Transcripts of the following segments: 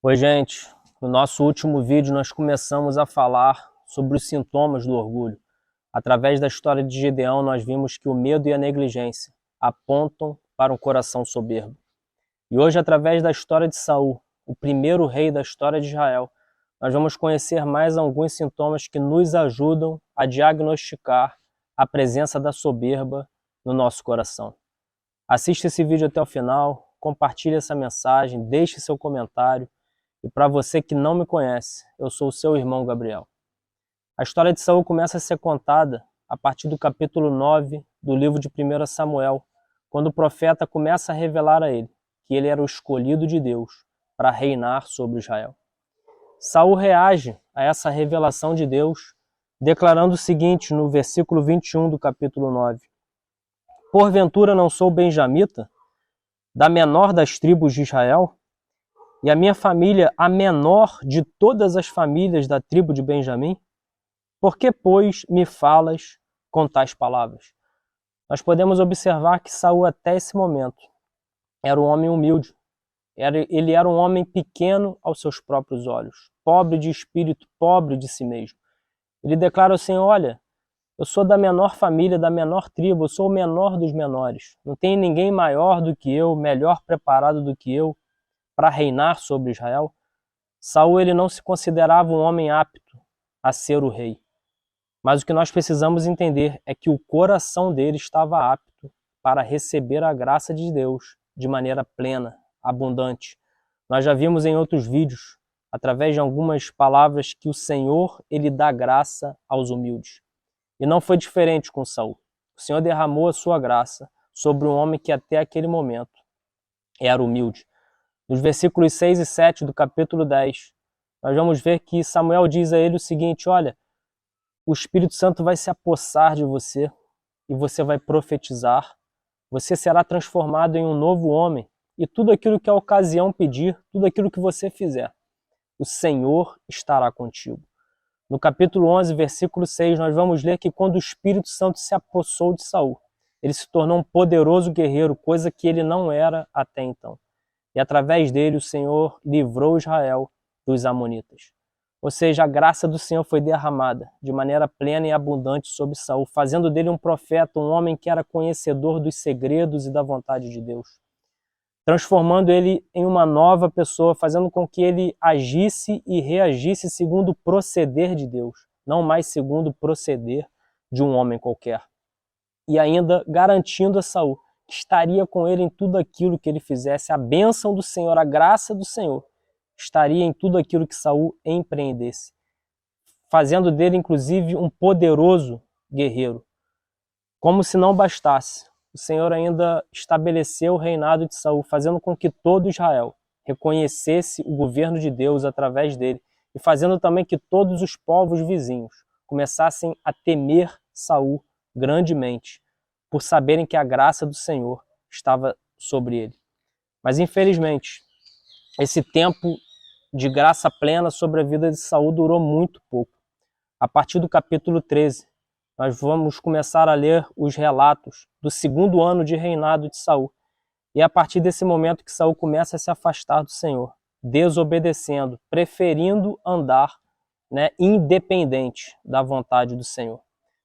Oi, gente. No nosso último vídeo nós começamos a falar sobre os sintomas do orgulho. Através da história de Gideão nós vimos que o medo e a negligência apontam para um coração soberbo. E hoje, através da história de Saul, o primeiro rei da história de Israel, nós vamos conhecer mais alguns sintomas que nos ajudam a diagnosticar a presença da soberba no nosso coração. Assista esse vídeo até o final, compartilhe essa mensagem, deixe seu comentário. E para você que não me conhece, eu sou o seu irmão Gabriel. A história de Saul começa a ser contada a partir do capítulo 9 do livro de 1 Samuel, quando o profeta começa a revelar a ele que ele era o escolhido de Deus para reinar sobre Israel. Saul reage a essa revelação de Deus, declarando o seguinte no versículo 21 do capítulo 9: Porventura não sou benjamita, da menor das tribos de Israel? E a minha família a menor de todas as famílias da tribo de Benjamim? Por que, pois, me falas com tais palavras? Nós podemos observar que Saul, até esse momento, era um homem humilde. Ele era um homem pequeno aos seus próprios olhos, pobre de espírito, pobre de si mesmo. Ele declara assim: olha, eu sou da menor família, da menor tribo, eu sou o menor dos menores. Não tem ninguém maior do que eu, melhor preparado do que eu para reinar sobre Israel. Saul, ele não se considerava um homem apto a ser o rei. Mas o que nós precisamos entender é que o coração dele estava apto para receber a graça de Deus de maneira plena, abundante. Nós já vimos em outros vídeos, através de algumas palavras, que o Senhor, ele dá graça aos humildes. E não foi diferente com Saul. O Senhor derramou a sua graça sobre um homem que até aquele momento era humilde. Nos versículos 6 e 7 do capítulo 10, nós vamos ver que Samuel diz a ele o seguinte: olha, o Espírito Santo vai se apossar de você e você vai profetizar, você será transformado em um novo homem e tudo aquilo que a ocasião pedir, tudo aquilo que você fizer, o Senhor estará contigo. No capítulo 11, versículo 6, nós vamos ler que quando o Espírito Santo se apossou de Saul, ele se tornou um poderoso guerreiro, coisa que ele não era até então. E através dele o Senhor livrou Israel dos amonitas. Ou seja, a graça do Senhor foi derramada de maneira plena e abundante sobre Saul, fazendo dele um profeta, um homem que era conhecedor dos segredos e da vontade de Deus, transformando ele em uma nova pessoa, fazendo com que ele agisse e reagisse segundo o proceder de Deus, não mais segundo o proceder de um homem qualquer. E ainda garantindo a Saul que estaria com ele em tudo aquilo que ele fizesse. A bênção do Senhor, a graça do Senhor, estaria em tudo aquilo que Saul empreendesse, fazendo dele, inclusive, um poderoso guerreiro. Como se não bastasse, o Senhor ainda estabeleceu o reinado de Saul, fazendo com que todo Israel reconhecesse o governo de Deus através dele, e fazendo também que todos os povos vizinhos começassem a temer Saul grandemente, por saberem que a graça do Senhor estava sobre ele. Mas infelizmente, esse tempo de graça plena sobre a vida de Saul durou muito pouco. A partir do capítulo 13, nós vamos começar a ler os relatos do segundo ano de reinado de Saul. E é a partir desse momento que Saul começa a se afastar do Senhor, desobedecendo, preferindo andar, independente da vontade do Senhor.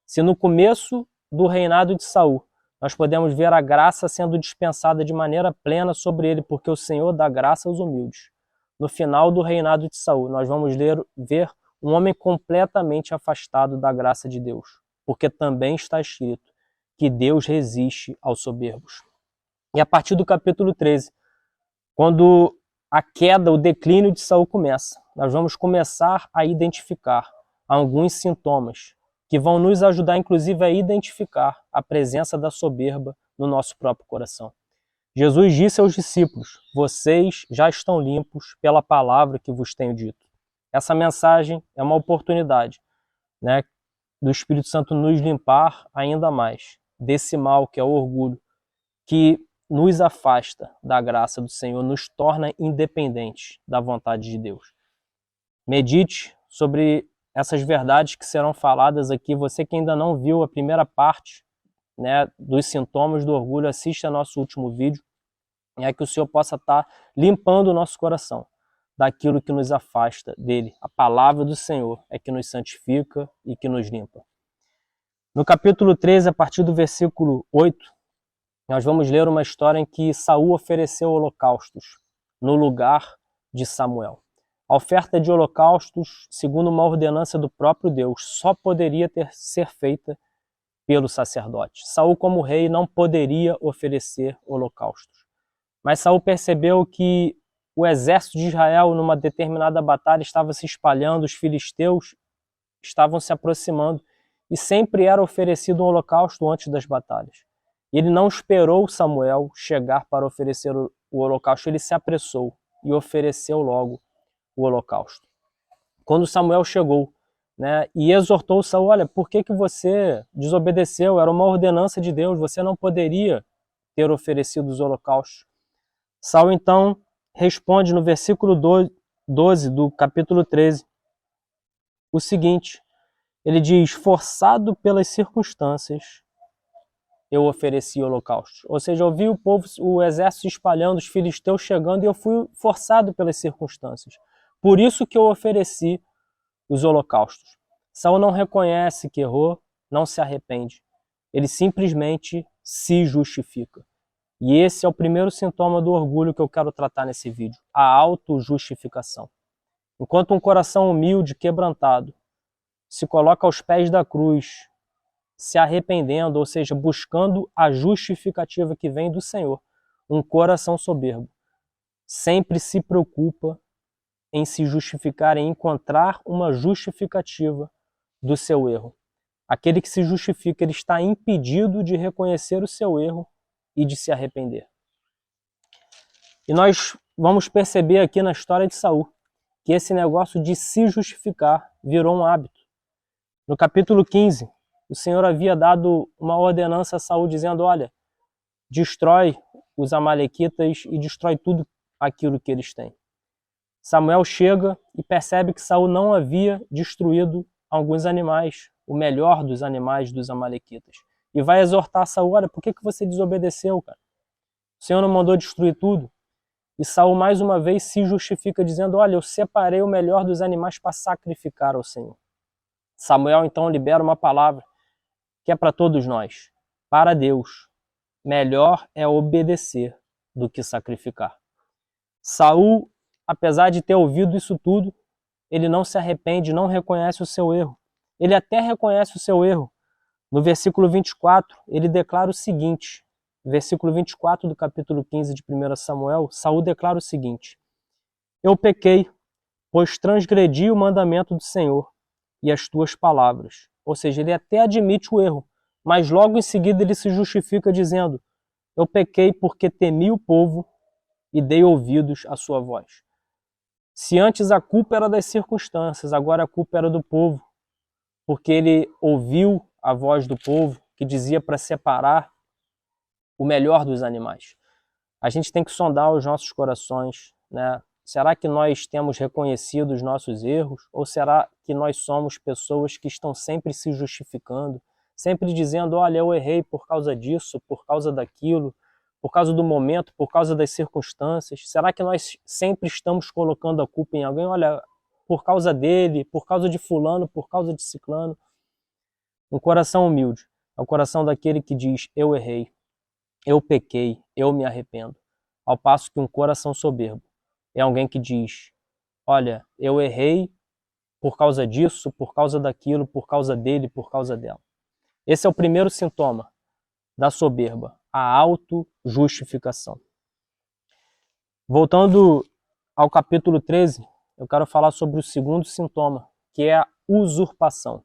Se no começo do reinado de Saul nós podemos ver a graça sendo dispensada de maneira plena sobre ele, porque o Senhor dá graça aos humildes. No final do reinado de Saul, nós vamos ver um homem completamente afastado da graça de Deus, porque também está escrito que Deus resiste aos soberbos. E a partir do capítulo 13, quando a queda, o declínio de Saul começa, nós vamos começar a identificar alguns sintomas que vão nos ajudar, inclusive, a identificar a presença da soberba no nosso próprio coração. Jesus disse aos discípulos: vocês já estão limpos pela palavra que vos tenho dito. Essa mensagem é uma oportunidade, do Espírito Santo nos limpar ainda mais desse mal que é o orgulho, que nos afasta da graça do Senhor, nos torna independentes da vontade de Deus. Medite sobre essas verdades que serão faladas aqui. Você que ainda não viu a primeira parte, dos sintomas do orgulho, assista nosso último vídeo, que o Senhor possa estar limpando o nosso coração daquilo que nos afasta dele. A palavra do Senhor é que nos santifica e que nos limpa. No capítulo 13, a partir do versículo 8, nós vamos ler uma história em que Saul ofereceu holocaustos no lugar de Samuel. A oferta de holocaustos, segundo uma ordenança do próprio Deus, só poderia ser feita pelo sacerdote. Saul, como rei, não poderia oferecer holocaustos. Mas Saul percebeu que o exército de Israel, numa determinada batalha, estava se espalhando, os filisteus estavam se aproximando, e sempre era oferecido um holocausto antes das batalhas. E ele não esperou Samuel chegar para oferecer o holocausto, ele se apressou e ofereceu logo o holocausto. Quando Samuel chegou, e exortou Saul, olha, por que você desobedeceu? Era uma ordenança de Deus, você não poderia ter oferecido os holocaustos. Saul então responde no versículo 12 do capítulo 13 o seguinte, ele diz, forçado pelas circunstâncias, eu ofereci holocaustos. Ou seja, eu vi o povo, o exército se espalhando, os filisteus chegando, e eu fui forçado pelas circunstâncias. Por isso que eu ofereci os holocaustos. Saul não reconhece que errou, não se arrepende. Ele simplesmente se justifica. E esse é o primeiro sintoma do orgulho que eu quero tratar nesse vídeo, a autojustificação. Enquanto um coração humilde, quebrantado, se coloca aos pés da cruz, se arrependendo, ou seja, buscando a justificativa que vem do Senhor, um coração soberbo sempre se preocupa em se justificar, em encontrar uma justificativa do seu erro. Aquele que se justifica, ele está impedido de reconhecer o seu erro e de se arrepender. E nós vamos perceber aqui na história de Saul que esse negócio de se justificar virou um hábito. No capítulo 15, o Senhor havia dado uma ordenança a Saul dizendo, olha, destrói os amalequitas e destrói tudo aquilo que eles têm. Samuel chega e percebe que Saul não havia destruído alguns animais, o melhor dos animais dos amalequitas. E vai exortar Saul, olha, por que você desobedeceu, cara? O Senhor não mandou destruir tudo? E Saul mais uma vez se justifica dizendo, olha, eu separei o melhor dos animais para sacrificar ao Senhor. Samuel então libera uma palavra que é para todos nós. Para Deus, melhor é obedecer do que sacrificar. Saul, apesar de ter ouvido isso tudo, ele não se arrepende, não reconhece o seu erro. Ele até reconhece o seu erro. No versículo 24, ele declara o seguinte, versículo 24 do capítulo 15 de 1 Samuel, Saul declara o seguinte, eu pequei, pois transgredi o mandamento do Senhor e as tuas palavras. Ou seja, ele até admite o erro, mas logo em seguida ele se justifica dizendo, eu pequei porque temi o povo e dei ouvidos à sua voz. Se antes a culpa era das circunstâncias, agora a culpa era do povo, porque ele ouviu a voz do povo que dizia para separar o melhor dos animais. A gente tem que sondar os nossos corações, Será que nós temos reconhecido os nossos erros? Ou será que nós somos pessoas que estão sempre se justificando, sempre dizendo, olha, eu errei por causa disso, por causa daquilo, por causa do momento, por causa das circunstâncias? Será que nós sempre estamos colocando a culpa em alguém? Olha, por causa dele, por causa de fulano, por causa de ciclano. Um coração humilde é o coração daquele que diz, eu errei, eu pequei, eu me arrependo. Ao passo que um coração soberbo é alguém que diz, olha, eu errei por causa disso, por causa daquilo, por causa dele, por causa dela. Esse é o primeiro sintoma da soberba, a autojustificação. Voltando ao capítulo 13, eu quero falar sobre o segundo sintoma, que é a usurpação.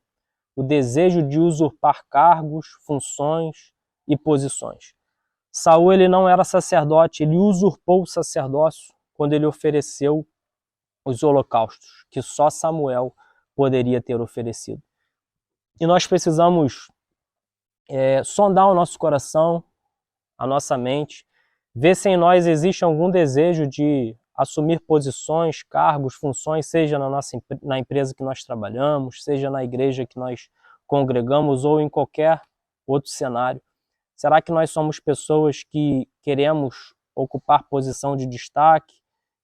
O desejo de usurpar cargos, funções e posições. Saul, ele não era sacerdote, ele usurpou o sacerdócio quando ele ofereceu os holocaustos, que só Samuel poderia ter oferecido. E nós precisamos sondar o nosso coração, a nossa mente, ver se em nós existe algum desejo de assumir posições, cargos, funções, seja na empresa que nós trabalhamos, seja na igreja que nós congregamos ou em qualquer outro cenário. Será que nós somos pessoas que queremos ocupar posição de destaque,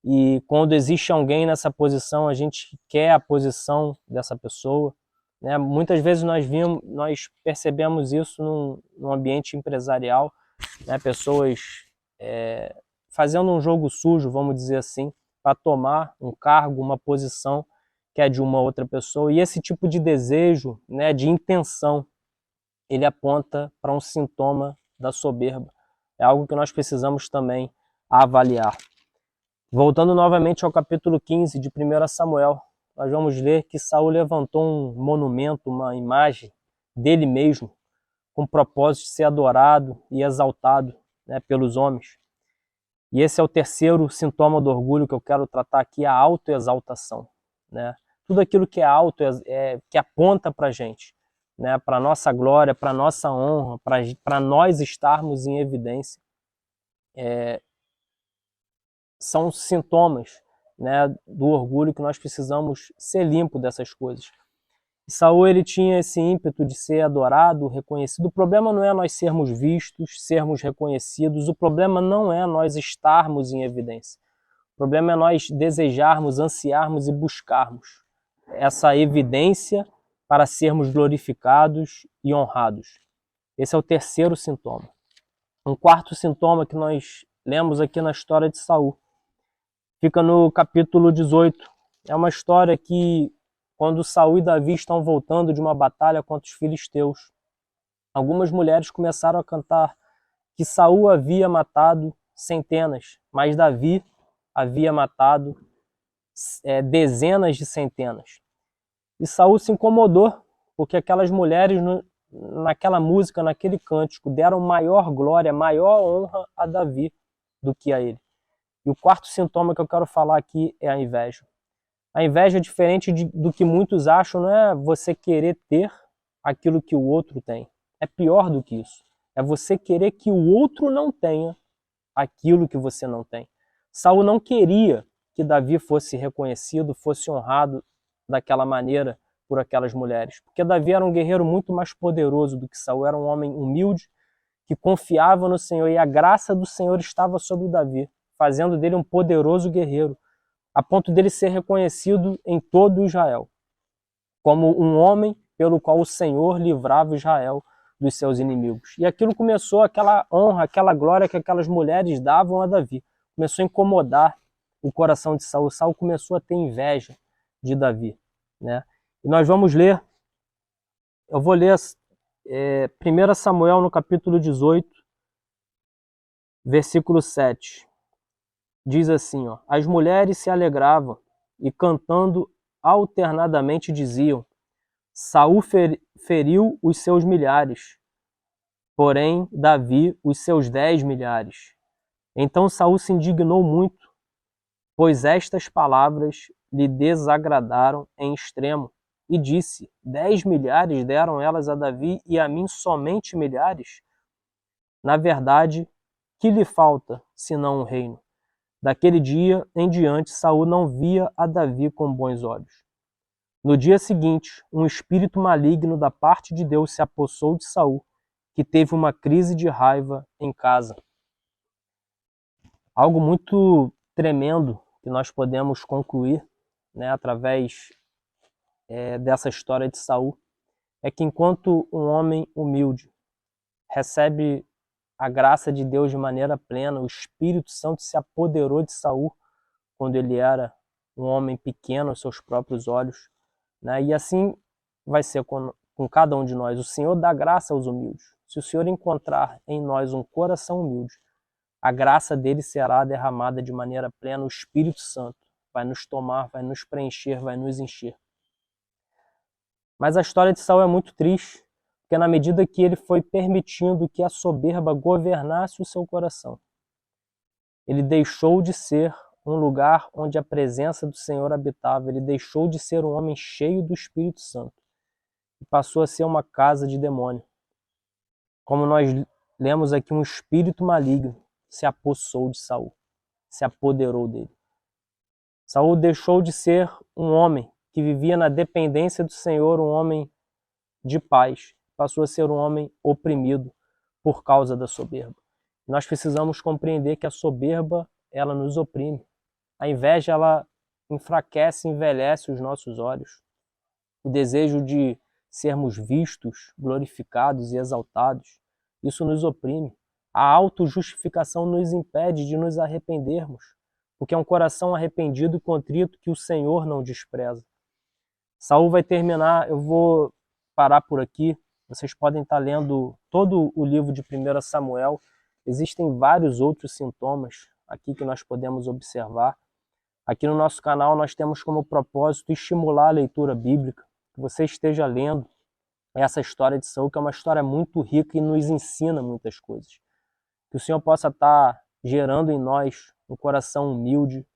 e quando existe alguém nessa posição, a gente quer a posição dessa pessoa, né? Muitas vezes nós percebemos isso num ambiente empresarial, né? Pessoas fazendo um jogo sujo, vamos dizer assim, para tomar um cargo, uma posição que é de uma outra pessoa. E esse tipo de desejo, né, de intenção, ele aponta para um sintoma da soberba. É algo que nós precisamos também avaliar. Voltando novamente ao capítulo 15 de 1 Samuel, nós vamos ler que Saul levantou um monumento, uma imagem dele mesmo, com o propósito de ser adorado e exaltado, né, pelos homens. E esse é o terceiro sintoma do orgulho que eu quero tratar aqui, a autoexaltação, né? Tudo aquilo que é alto, que aponta para a gente, né, para a nossa glória, para a nossa honra, para nós estarmos em evidência, são sintomas, né, do orgulho, que nós precisamos ser limpos dessas coisas. Saul, ele tinha esse ímpeto de ser adorado, reconhecido. O problema não é nós sermos vistos, sermos reconhecidos. O problema não é nós estarmos em evidência. O problema é nós desejarmos, ansiarmos e buscarmos essa evidência para sermos glorificados e honrados. Esse é o terceiro sintoma. Um quarto sintoma que nós lemos aqui na história de Saul fica no capítulo 18. É uma história que, quando Saul e Davi estão voltando de uma batalha contra os filisteus, algumas mulheres começaram a cantar que Saul havia matado centenas, mas Davi havia matado dezenas de centenas. E Saul se incomodou, porque aquelas mulheres, naquela música, naquele cântico, deram maior glória, maior honra a Davi do que a ele. E o quarto sintoma que eu quero falar aqui é a inveja. A inveja, diferente do que muitos acham, não é você querer ter aquilo que o outro tem. É pior do que isso. É você querer que o outro não tenha aquilo que você não tem. Saul não queria que Davi fosse reconhecido, fosse honrado daquela maneira por aquelas mulheres. Porque Davi era um guerreiro muito mais poderoso do que Saul. Era um homem humilde, que confiava no Senhor, e a graça do Senhor estava sobre Davi, fazendo dele um poderoso guerreiro, a ponto dele ser reconhecido em todo Israel, como um homem pelo qual o Senhor livrava Israel dos seus inimigos. E aquilo começou, aquela honra, aquela glória que aquelas mulheres davam a Davi, começou a incomodar o coração de Saul. Saul começou a ter inveja de Davi, né? E nós vamos ler, eu vou ler 1 Samuel no capítulo 18, versículo 7. Diz assim, ó: as mulheres se alegravam e, cantando alternadamente, diziam: Saul feriu os seus milhares, porém Davi os seus 10 milhares. Então Saul se indignou muito, pois estas palavras lhe desagradaram em extremo, e disse: 10 milhares deram elas a Davi, e a mim somente milhares? Na verdade, que lhe falta, senão um reino? Daquele dia em diante, Saul não via a Davi com bons olhos. No dia seguinte, um espírito maligno da parte de Deus se apossou de Saul, que teve uma crise de raiva em casa. Algo muito tremendo que nós podemos concluir, né, através dessa história de Saul, é que enquanto um homem humilde recebe a graça de Deus de maneira plena, o Espírito Santo se apoderou de Saul quando ele era um homem pequeno aos seus próprios olhos, né? E assim vai ser com cada um de nós. O Senhor dá graça aos humildes. Se o Senhor encontrar em nós um coração humilde, a graça dele será derramada de maneira plena. O Espírito Santo vai nos tomar, vai nos preencher, vai nos encher. Mas a história de Saul é muito triste, porque na medida que ele foi permitindo que a soberba governasse o seu coração, ele deixou de ser um lugar onde a presença do Senhor habitava, ele deixou de ser um homem cheio do Espírito Santo e passou a ser uma casa de demônio. Como nós lemos aqui, um espírito maligno se apossou de Saul, se apoderou dele. Saul deixou de ser um homem que vivia na dependência do Senhor, um homem de paz, passou a ser um homem oprimido por causa da soberba. Nós precisamos compreender que a soberba, ela nos oprime. A inveja, ela enfraquece e envelhece os nossos olhos. O desejo de sermos vistos, glorificados e exaltados, isso nos oprime. A autojustificação nos impede de nos arrependermos, porque é um coração arrependido e contrito que o Senhor não despreza. Saul vai terminar, eu vou parar por aqui. Vocês podem estar lendo todo o livro de 1 Samuel. Existem vários outros sintomas aqui que nós podemos observar. Aqui no nosso canal nós temos como propósito estimular a leitura bíblica, que você esteja lendo essa história de Saul, que é uma história muito rica e nos ensina muitas coisas. Que o Senhor possa estar gerando em nós um coração humilde,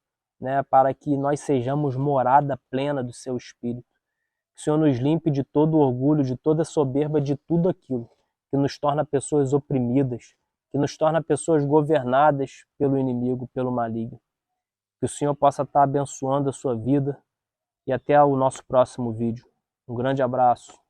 né, para que nós sejamos morada plena do seu Espírito. Que o Senhor nos limpe de todo orgulho, de toda soberba, de tudo aquilo que nos torna pessoas oprimidas, que nos torna pessoas governadas pelo inimigo, pelo maligno. Que o Senhor possa estar abençoando a sua vida e até o nosso próximo vídeo. Um grande abraço.